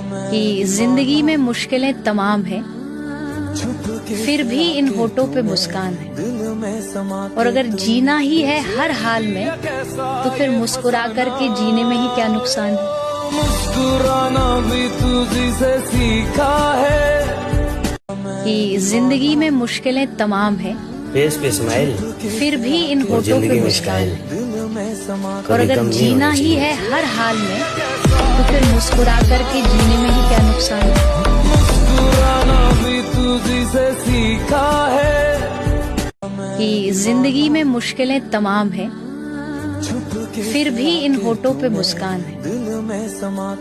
कि जिंदगी में मुश्किलें तमाम हैं, फिर भी इन होठों पे मुस्कान है। और अगर जीना ही है हर हाल में, तो फिर मुस्कुरा कर के जीने में ही क्या नुकसान है। मुस्कुराना भी तुझी से सीखा है कि जिंदगी में मुश्किलें तमाम हैं, फेस पे स्माइल, फिर भी इन और होठों पे जिंदगी में मुस्कान स्टाइल। है। और कभी अगर कम नहीं जीना होना ही चाहिए। है हर हाल में, तो फिर मुस्कुरा कर के जीने में ही क्या नुकसान है। मुस्कुराना भी तुझी से सीखा है कि जिंदगी में मुश्किलें तमाम हैं, फिर भी इन होठों पे मुस्कान है।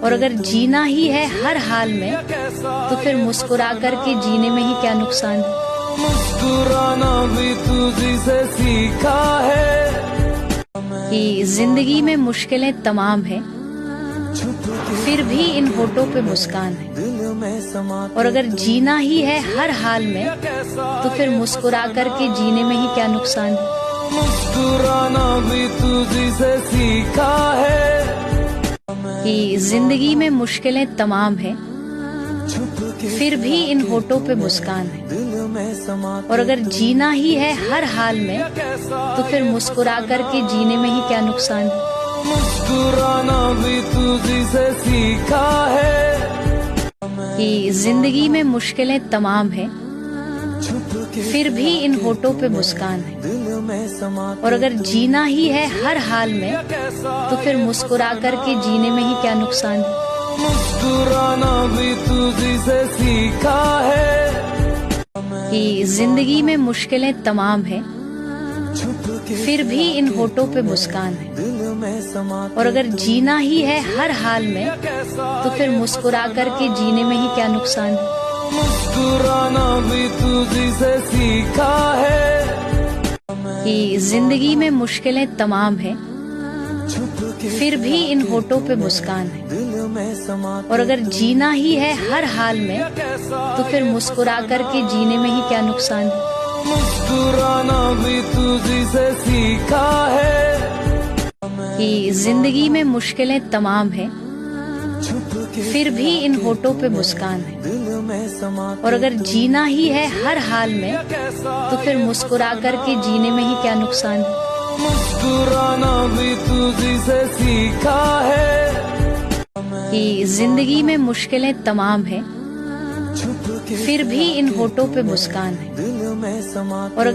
और अगर जीना ही है हर हाल में, तो फिर मुस्कुरा कर के जीने में ही क्या नुकसान है। मुस्कुराना भी तुझी से सीखा है कि जिंदगी में मुश्किलें तमाम हैं, फिर भी इन होठों पे मुस्कान है। और अगर जीना ही है हर हाल में, तो फिर मुस्कुरा कर के जीने में ही क्या नुकसान है। मुस्कुराना भी तुझी से सीखा है कि जिंदगी में मुश्किलें तमाम हैं, फिर भी इन होठों पे मुस्कान है। और अगर जीना ही है हर हाल में, तो फिर मुस्कुरा कर के जीने में ही क्या नुकसान है। मुस्कुराना भी तुझी से सीखा है कि जिंदगी में मुश्किलें तमाम हैं, फिर भी इन होठों पे मुस्कान है। और अगर जीना ही है हर हाल में, तो फिर मुस्कुरा कर के जीने में ही क्या नुकसान है। मुस्कुराना भी तुझी से सीखा है कि जिंदगी में मुश्किलें तमाम हैं, फिर भी इन होठों पे मुस्कान है। और अगर जीना ही है हर हाल में, तो फिर मुस्कुरा कर के जीने में ही क्या नुकसान है। मुस्कुराना भी तुझी से सीखा है कि जिंदगी में मुश्किलें तमाम हैं, फिर भी इन होठों पे मुस्कान है। और अगर जीना ही है हर हाल में, तो फिर मुस्कुरा कर के जीने में ही क्या नुकसान है। मुस्कुराना भी तुझी से सीखा है कि जिंदगी में मुश्किलें तमाम हैं, फिर भी इन होठों पे मुस्कान है। और अगर जीना ही है हर हाल में, तो फिर मुस्कुरा कर के जीने में ही क्या नुकसान है। मुस्कुराना भी तुझी से सीखा है कि जिंदगी में मुश्किलें तमाम हैं, फिर भी इन होठों पे मुस्कान है। और